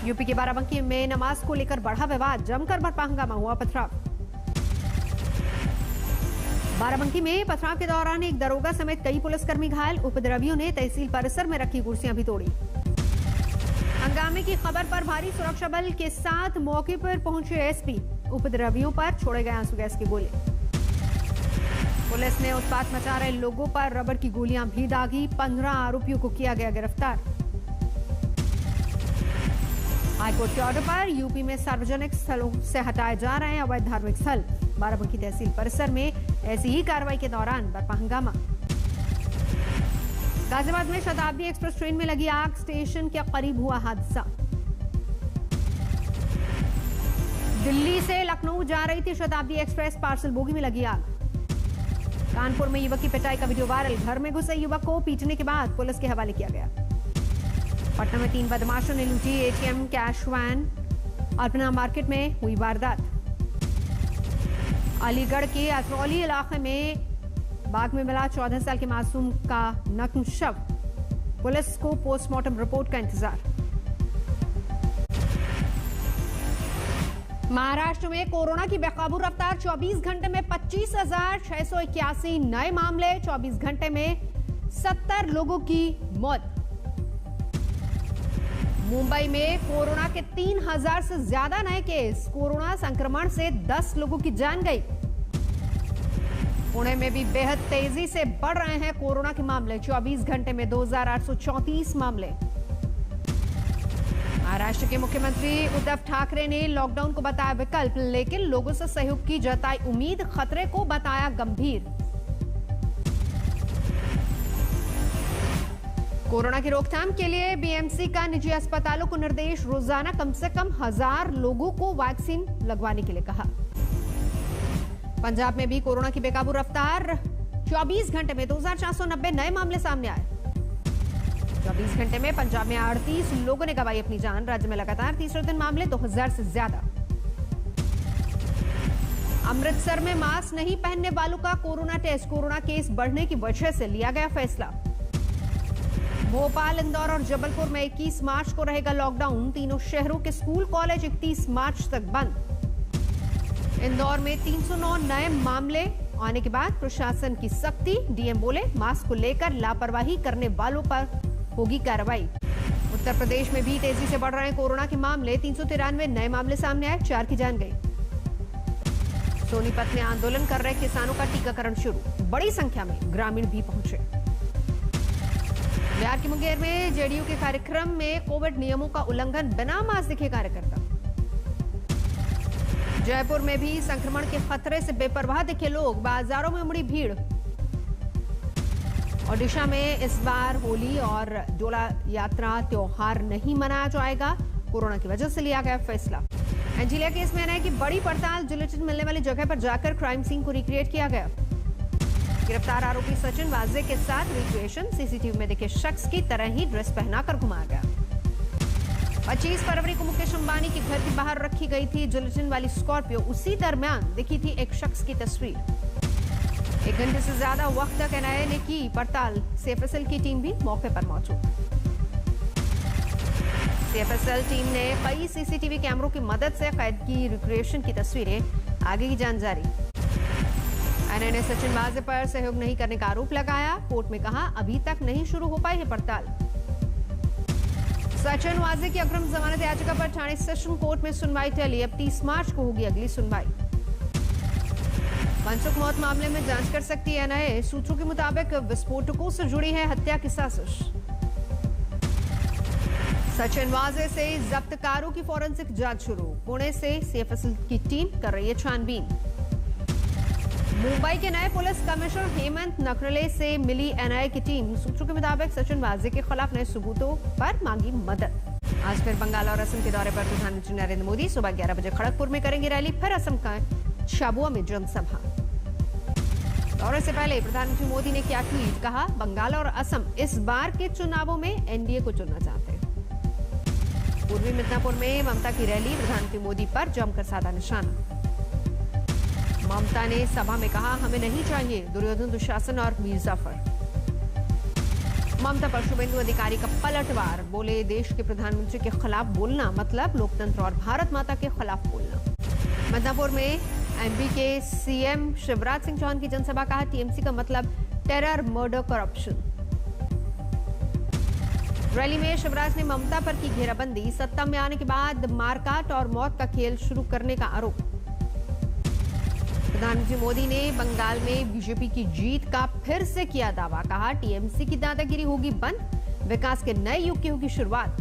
UP के बाराबंकी में नमाज को लेकर बढ़ा विवाद, जमकर बरपा हंगामा, हुआ पथराव। बाराबंकी में पथराव के दौरान एक दरोगा समेत कई पुलिसकर्मी घायल, उपद्रवियों ने तहसील परिसर में रखी कुर्सियां भी तोड़ी। हंगामे की खबर पर भारी सुरक्षा बल के साथ मौके पर पहुंचे एसपी, उपद्रवियों पर छोड़े गए आंसू गैस के गोले। पुलिस ने उत्पात मचा रहे लोगों पर रबर की गोलियां भी दागी, 15 आरोपियों को किया गया गिरफ्तार। हाईकोर्ट के ऑर्डर पर यूपी में सार्वजनिक स्थलों से हटाए जा रहे हैं अवैध धार्मिक स्थल। बाराबंकी तहसील परिसर में ऐसी ही कार्रवाई के दौरान बरपा हंगामा। गाजियाबाद में शताब्दी एक्सप्रेस ट्रेन में लगी आग, स्टेशन के करीब हुआ हादसा। दिल्ली से लखनऊ जा रही थी शताब्दी एक्सप्रेस, पार्सल बोगी में लगी आग। कानपुर में युवक की पिटाई का वीडियो वायरल, घर में घुसे युवक को पीटने के बाद पुलिस के हवाले किया गया। पटना में 3 बदमाशों ने लूटी ATM, cash van. Alpana market में हुई वारदात। अलीगढ़ के अतरौली इलाके में बाग में मिला 14 साल के मासूम का नग्न शव, पुलिस को पोस्टमार्टम रिपोर्ट का इंतजार। महाराष्ट्र में कोरोना की बेकाबू रफ्तार, 24 घंटे में 25,681 नए मामले, 24 घंटे में 70 लोगों की मौत। मुंबई में कोरोना के 3,000 से ज्यादा नए केस, कोरोना संक्रमण से 10 लोगों की जान गई। पुणे में भी बेहद तेजी से बढ़ रहे हैं कोरोना के मामले, 24 घंटे में 2,834 मामले। महाराष्ट्र के मुख्यमंत्री उद्धव ठाकरे ने लॉकडाउन को बताया विकल्प, लेकिन लोगों से सहयोग की जताई उम्मीद, खतरे को बताया गंभीर। कोरोना की रोकथाम के लिए बीएमसी का निजी अस्पतालों को निर्देश, रोजाना कम से कम 1000 लोगों को वैक्सीन लगवाने के लिए कहा। पंजाब में भी कोरोना की बेकाबू रफ्तार, 24 घंटे में 2,490 नए मामले सामने आए। 24 घंटे में पंजाब में 38 लोगों ने गंवाई अपनी जान। राज्य में लगातार तीसरे दिन मामले 2000 से ज्यादा। अमृतसर में मास्क नहीं पहनने वालों का कोरोना टेस्ट, कोरोना केस बढ़ने की वजह से लिया गया फैसला। भोपाल, इंदौर और जबलपुर में 21 मार्च को रहेगा लॉकडाउन, तीनों शहरों के स्कूल कॉलेज 31 मार्च तक बंद। इंदौर में 309 नए मामले आने के बाद प्रशासन की सख्ती, डीएम बोले मास्क को लेकर लापरवाही करने वालों पर होगी कार्रवाई। उत्तर प्रदेश में भी तेजी से बढ़ रहे हैं कोरोना के मामले, 393 नए मामले सामने आए, 4 की जान गई। सोनीपत में आंदोलन कर रहे किसानों का टीकाकरण शुरू, बड़ी संख्या में ग्रामीण भी पहुंचे। बिहार के मुंगेर में जेडीयू के कार्यक्रम में कोविड नियमों का उल्लंघन, बिना मास्क दिखे कार्यकर्ता। जयपुर में भी संक्रमण के खतरे से बेपरवाह दिखे लोग, बाजारों में उमड़ी भीड़। ओडिशा में इस बार होली और डोला यात्रा त्योहार नहीं मनाया जाएगा, कोरोना की वजह से लिया गया फैसला। एंजिलिया केस में एनआईए की बड़ी पड़ताल, जिलेटिन मिलने वाली जगह पर जाकर क्राइम सीन को रिक्रिएट किया गया। गिरफ्तार आरोपी सचिन वाजे के साथ रिक्रिएशन, सीसीटीवी में दिखे शख्स की तरह ही ड्रेस पहनाकर घुमाया गया। 25 फरवरी को मुकेश अंबानी के घर के बाहर रखी गई थी जिलेटिन वाली स्कॉर्पियो, उसी दरमियान दिखी थी एक शख्स की तस्वीर। 1 घंटे से ज्यादा वक्त तक एनआईए ने की पड़ताल, सीएफएसएल की टीम भी मौके पर मौजूद। सीएफएसएल टीम ने कई सीसीटीवी कैमरों की मदद से कैद की रिक्रिएशन की तस्वीरें, आगे की जांच जारी। एनआईए ने सचिन वाजे पर सहयोग नहीं करने का आरोप लगाया, कोर्ट में कहा अभी तक नहीं शुरू हो पाई है पड़ताल। सचिन वाजे की अग्रिम जमानत याचिका पर ठाणे सेशन कोर्ट में सुनवाई टली, अब 30 मार्च को होगी अगली सुनवाई। मनसुख मौत मामले में जांच कर सकती है एनआईए, सूत्रों के मुताबिक विस्फोटकों से जुड़ी है हत्या की साजिश। सचिन वाजे से जब्त कारों की फॉरेंसिक जांच शुरू, पुणे से सीएफएसएल की टीम कर रही है छानबीन। मुंबई के नए पुलिस कमिश्नर हेमंत नकरले से मिली एनआईए की टीम, सूत्रों के मुताबिक सचिन वाजे के खिलाफ नए सबूतों पर मांगी मदद। आज फिर बंगाल और असम के दौरे पर प्रधानमंत्री नरेंद्र मोदी सुबह 11 बजे खड़गपुर में करेंगे रैली, फिर असम का झाबुआ में जनसभा। दौरे से पहले प्रधानमंत्री मोदी ने किया ट्वीट, कहा बंगाल और असम इस बार के चुनावों में एनडीए को चुनना चाहते हैं। पूर्वी मिदनापुर में ममता की रैली, प्रधानमंत्री मोदी पर जमकर साधा निशाना। ममता ने सभा में कहा हमें नहीं चाहिए दुर्योधन, दुशासन और मीर जाफर। ममता पर शुभेंदु अधिकारी का पलटवार, बोले देश के प्रधानमंत्री के खिलाफ बोलना मतलब लोकतंत्र और भारत माता के खिलाफ बोलना। मिदनापुर में एमपी के सीएम शिवराज सिंह चौहान की जनसभा, कहा टीएमसी का मतलब टेरर, मर्डर, करप्शन। रैली में शिवराज ने ममता पर की घेराबंदी, सत्ता में आने के बाद मारकाट और मौत का खेल शुरू करने का आरोप। प्रधानमंत्री मोदी ने बंगाल में बीजेपी की जीत का फिर से किया दावा, कहा टीएमसी की दादागिरी होगी बंद, विकास के नए युग की होगी शुरुआत।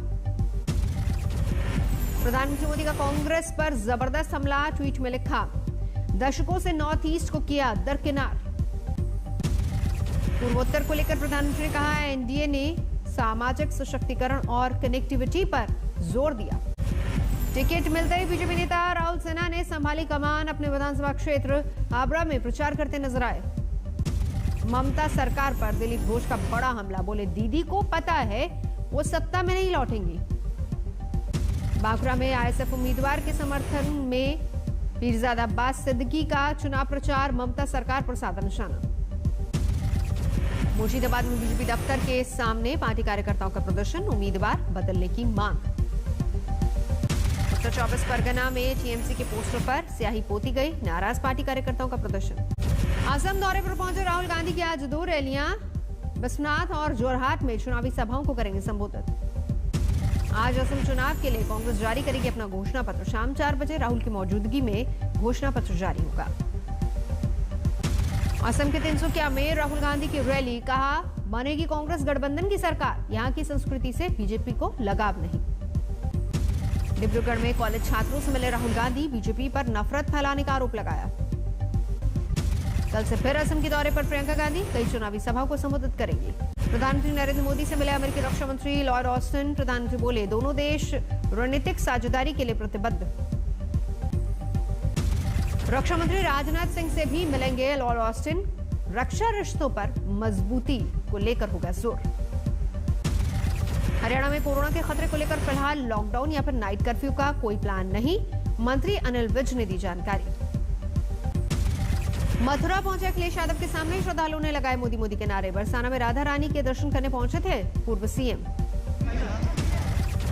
प्रधानमंत्री मोदी का कांग्रेस पर जबरदस्त हमला, ट्वीट में लिखा दशकों से नॉर्थ ईस्ट को किया दरकिनार। पूर्वोत्तर को लेकर प्रधानमंत्री ने कहा एनडीए ने सामाजिक सशक्तिकरण और कनेक्टिविटी पर जोर दिया। टिकट मिलते ही बीजेपी नेता राहुल सिन्हा ने संभाली कमान, अपने विधानसभा क्षेत्र आबरा में प्रचार करते नजर आए। ममता सरकार पर दिलीप घोष का बड़ा हमला, बोले दीदी को पता है वो सत्ता में नहीं लौटेंगी। बांकुड़ा में आईएसएफ उम्मीदवार के समर्थन में पीरजादा अब्बास सिद्दीकी का चुनाव प्रचार, ममता सरकार पर साधा निशाना। मुर्शिदाबाद में बीजेपी दफ्तर के सामने पार्टी कार्यकर्ताओं का प्रदर्शन, उम्मीदवार बदलने की मांग। उत्तर 24 परगना में टीएमसी के पोस्टर पर स्याही पोती गई, नाराज पार्टी कार्यकर्ताओं का प्रदर्शन। असम दौरे पर पहुंचे राहुल गांधी की आज 2 रैलियां, बिस्वनाथ और जोरहाट में चुनावी सभाओं को करेंगे संबोधित। आज असम चुनाव के लिए कांग्रेस जारी करेगी अपना घोषणा पत्र, शाम 4 बजे राहुल की मौजूदगी में घोषणा पत्र जारी होगा। असम के तिनसुकिया में राहुल गांधी की रैली, कहा बनेगी कांग्रेस गठबंधन की सरकार, यहां की संस्कृति से बीजेपी को लगाव नहीं। डिब्रूगढ़ में कॉलेज छात्रों से मिले राहुल गांधी, बीजेपी पर नफरत फैलाने का आरोप लगाया। कल से फिर असम के दौरे पर प्रियंका गांधी, कई चुनावी सभाओं को संबोधित करेंगी। प्रधानमंत्री नरेंद्र मोदी से मिले अमेरिकी रक्षा मंत्री लॉयड ऑस्टिन, प्रधानमंत्री बोले दोनों देश रणनीतिक साझेदारी के लिए प्रतिबद्ध। रक्षा मंत्री राजनाथ सिंह से भी मिलेंगे लॉर्ड ऑस्टिन, रक्षा रिश्तों पर मजबूती को लेकर होगा जोर। हरियाणा में कोरोना के खतरे को लेकर फिलहाल लॉकडाउन या फिर नाइट कर्फ्यू का कोई प्लान नहीं, मंत्री अनिल विज ने दी जानकारी। मथुरा पहुंचे अखिलेश यादव के सामने श्रद्धालुओं ने लगाए मोदी मोदी के नारे, बरसाना में राधा रानी के दर्शन करने पहुंचे थे पूर्व सीएम।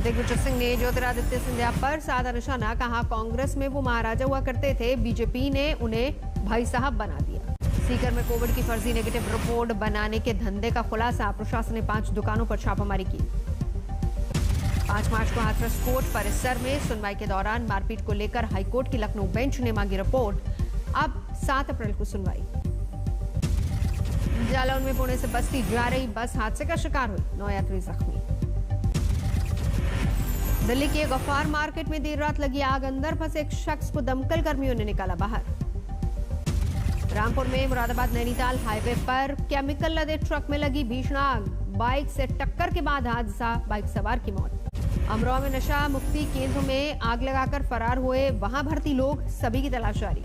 दिग्विजय सिंह ने ज्योतिरादित्य सिंधिया पर साधा निशाना, कहा कांग्रेस में वो महाराजा हुआ करते थे, बीजेपी ने उन्हें भाई साहब बना दिया। सीकर में कोविड की फर्जी नेगेटिव रिपोर्ट बनाने के धंधे का खुलासा, प्रशासन ने 5 दुकानों पर छापामारी की। 5 मार्च को हाथरस कोर्ट परिसर में सुनवाई के दौरान मारपीट को लेकर हाईकोर्ट की लखनऊ बेंच ने मांगी रिपोर्ट, अब 7 अप्रैल को सुनवाई। जालौन में पुणे से बस्ती जा रही बस हादसे का शिकार हुई, 9 यात्री जख्मी। दिल्ली के गफ्फार मार्केट में देर रात लगी आग, अंदर फंसे एक शख्स को दमकल कर्मियों ने निकाला बाहर। रामपुर में मुरादाबाद नैनीताल हाईवे पर केमिकल लदे ट्रक में लगी भीषण आग, बाइक से टक्कर के बाद हादसा, बाइक सवार की मौत। अमरोहा में नशा मुक्ति केंद्र में आग लगाकर फरार हुए वहां भर्ती लोग, सभी की तलाश जारी।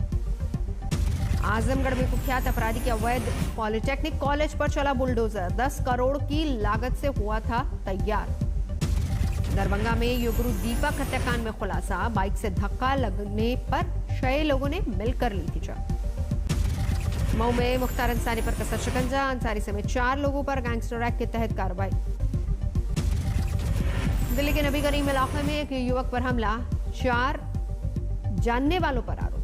आजमगढ़ में कुख्यात अपराधी के अवैध पॉलिटेक्निक कॉलेज पर चला बुलडोजर, 10 करोड़ की लागत से हुआ था तैयार। दरभंगा में योगुरु दीपक हत्याकांड में खुलासा, बाइक से धक्का लगने पर 6 लोगों ने मिलकर ली थी जान। मऊ में मुख्तार अंसारी पर कसा शिकंजा, अंसारी समेत 4 लोगों पर गैंगस्टर एक्ट के तहत कार्रवाई। दिल्ली के नबी करीम इलाके में एक युवक पर हमला, 4 जानने वालों पर आरोप।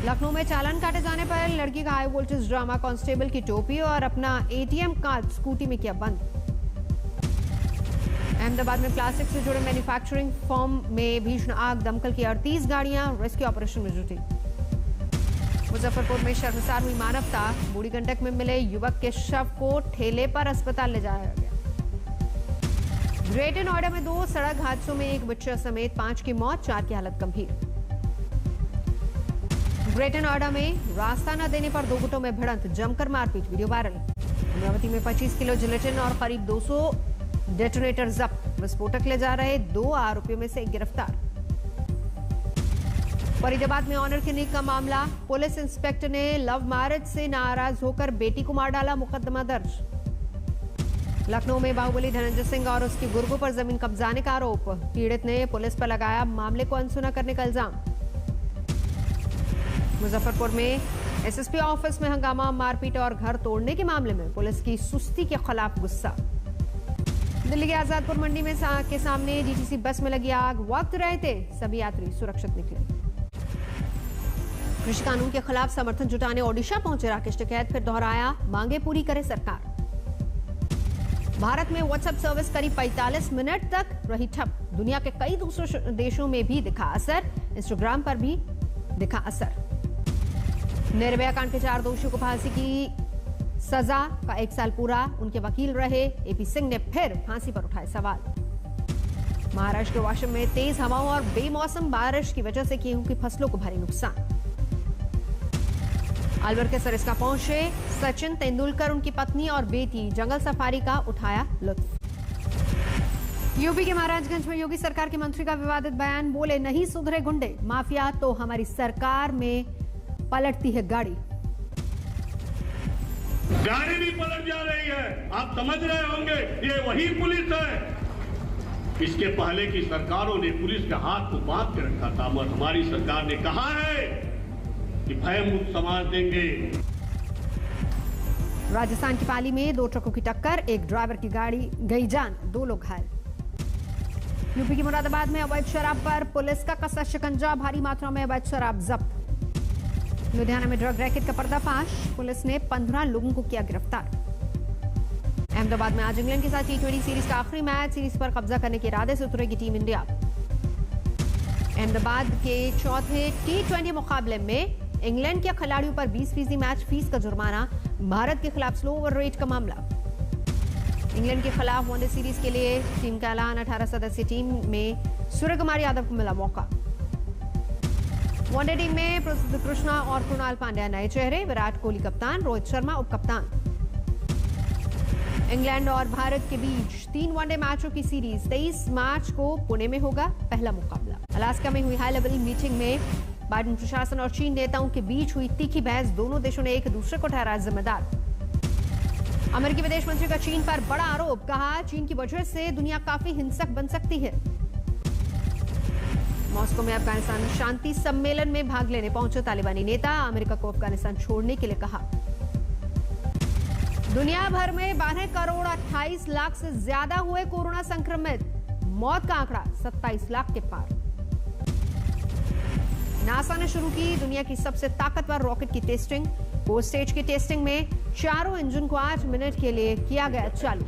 लखनऊ में चालान काटे जाने पर लड़की का हाई वोल्टेज ड्रामा, कांस्टेबल की टोपी और अपना एटीएम कार्ड स्कूटी में किया बंद। अहमदाबाद में प्लास्टिक से जुड़े मैन्युफैक्चरिंग फर्म में भीषण आग, दमकल की 38 गाड़ियां रेस्क्यू ऑपरेशन में जुटी। मुजफ्फरपुर में शर्मसार हुई मानवता, बूढ़ी गंडक में मिले युवक के शव को ठेले पर अस्पताल ले जाया गया। ग्रेटर नोएडा में 2 सड़क हादसों में एक बच्चा समेत 5 की मौत, 4 की हालत गंभीर। ग्रेटर नोएडा में रास्ता न देने पर 2 गुटों में भिड़ंत, जमकर मारपीट, वीडियो वायरल। अमरावती में 25 किलो जिलेटिन और करीब 200 डेटोनेटर जब्त, विस्फोटक ले जा रहे 2 आरोपियों में से एक गिरफ्तार। फरीदाबाद में ऑनर किलिंग का मामला, पुलिस इंस्पेक्टर ने लव मैरिज से नाराज होकर बेटी को मार डाला, मुकदमा दर्ज। लखनऊ में बाहुबली धनंजय सिंह और उसकी गुर्गों पर जमीन कब्जाने का आरोप, पीड़ित ने पुलिस पर लगाया मामले को अनसुना करने का इल्जाम। मुजफ्फरपुर में एसएसपी ऑफिस में हंगामा, मारपीट और घर तोड़ने के मामले में पुलिस की सुस्ती के खिलाफ गुस्सा। दिल्ली के आजादपुर मंडी में के सामने डीटीसी बस में लगी आग, वक्त रहते सभी यात्री सुरक्षित निकले। कृषि कानून के खिलाफ समर्थन जुटाने ओडिशा पहुंचे राकेश टिकैत, फिर दोहराया मांगे पूरी करे सरकार। भारत में व्हाट्सएप सर्विस करीब 45 मिनट तक रही ठप, दुनिया के कई दूसरे देशों में भी दिखा असर, इंस्टाग्राम पर भी दिखा असर। निर्भया कांड के 4 दोषियों को फांसी की सजा का 1 साल पूरा, उनके वकील रहे एपी सिंह ने फिर फांसी पर उठाए सवाल। महाराष्ट्र के वाशिम में तेज हवाओं और बेमौसम बारिश की वजह से गेहूं की फसलों को भारी नुकसान। अलवर के सरिस्का पहुंचे सचिन तेंदुलकर, उनकी पत्नी और बेटी, जंगल सफारी का उठाया लुत्फ। यूपी के महाराजगंज में योगी सरकार के मंत्री का विवादित बयान, बोले नहीं सुधरे गुंडे माफिया तो हमारी सरकार में पलटती है गाड़ी। गाड़ी भी पलट जा रही है, आप समझ रहे होंगे ये वही पुलिस है। इसके पहले की सरकारों ने पुलिस के हाथ को बांध के रखा था, मगर हमारी सरकार ने कहा है कि भय मुक्त समाज देंगे। राजस्थान की पाली में 2 ट्रकों की टक्कर, एक ड्राइवर की गाड़ी गई जान, 2 लोग घायल। यूपी के मुरादाबाद में अवैध शराब पर पुलिस का कसा शिकंजा, भारी मात्रा में अवैध शराब जब्त। लुधियाना में ड्रग रैकेट का पर्दाफाश, पुलिस ने 15 लोगों को किया गिरफ्तार। अहमदाबाद में आज इंग्लैंड के साथ T20 सीरीज का आखिरी मैच, सीरीज पर कब्जा करने के इरादे से उतरेगी टीम इंडिया। अहमदाबाद के चौथे T20 मुकाबले में इंग्लैंड के खिलाड़ियों पर 20% मैच फीस का जुर्माना, भारत के खिलाफ स्लो ओवर रेट का मामला। इंग्लैंड के खिलाफ वनडे सीरीज के लिए टीम का ऐलान, 18 सदस्यीय टीम में सूर्य कुमार यादव को मिला मौका। वनडे टीम में प्रसिद्ध कृष्णा और कृणाल पांड्या नए चेहरे, विराट कोहली कप्तान, रोहित शर्मा उप कप्तान। इंग्लैंड और भारत के बीच 3 वनडे मैचों की सीरीज 23 मार्च को पुणे में होगा पहला मुकाबला। अलास्का में हुई हाई लेवल मीटिंग में बाइडेन प्रशासन और चीन नेताओं के बीच हुई तीखी बहस, दोनों देशों ने एक दूसरे को ठहराया जिम्मेदार। अमेरिकी विदेश मंत्री का चीन पर बड़ा आरोप, कहा चीन की वजह से दुनिया काफी हिंसक बन सकती है। मॉस्को में अफगानिस्तान शांति सम्मेलन में भाग लेने पहुंचे तालिबानी नेता, अमेरिका को अफगानिस्तान छोड़ने के लिए कहा। दुनिया भर में 12 करोड़ 28 लाख से ज्यादा हुए कोरोना संक्रमित, मौत का आंकड़ा 27 लाख के पार। नासा ने शुरू की दुनिया की सबसे ताकतवर रॉकेट की टेस्टिंग, 4 स्टेज की टेस्टिंग में चारों इंजन को 8 मिनट के लिए किया गया चालू।